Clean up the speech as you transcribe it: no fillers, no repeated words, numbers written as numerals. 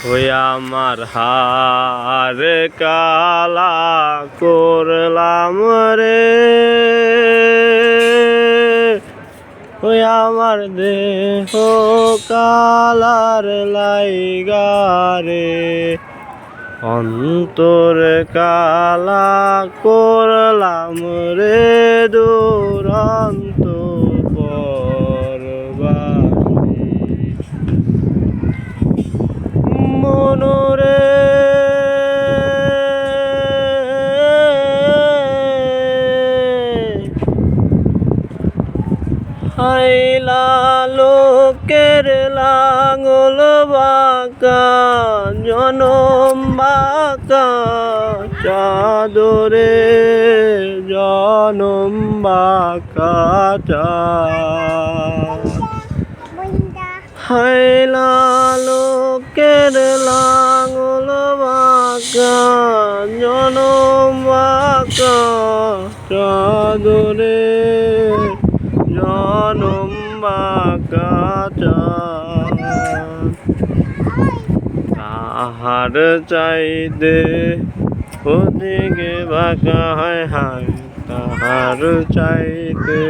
ওই আমার হার কালা করলাম রে, ওই আমার দেহ কালার লাইগারে, অন্তর কালা করলাম রে দুরন্ত পরবাসী। মনরে হাইলা লোকের লাঙল বাঁকা, জনম বাঁকা চাদরে, জনম বাঁকা চাঁদ। হাইলা লোকের লাঙল বাঁকা, জনম বাঁকা চাদরে, জনম বাঁকা চাঁদ। তাহার চাইতে ওদিকে বাঁকা, হায় হায় তাহার চাইতে।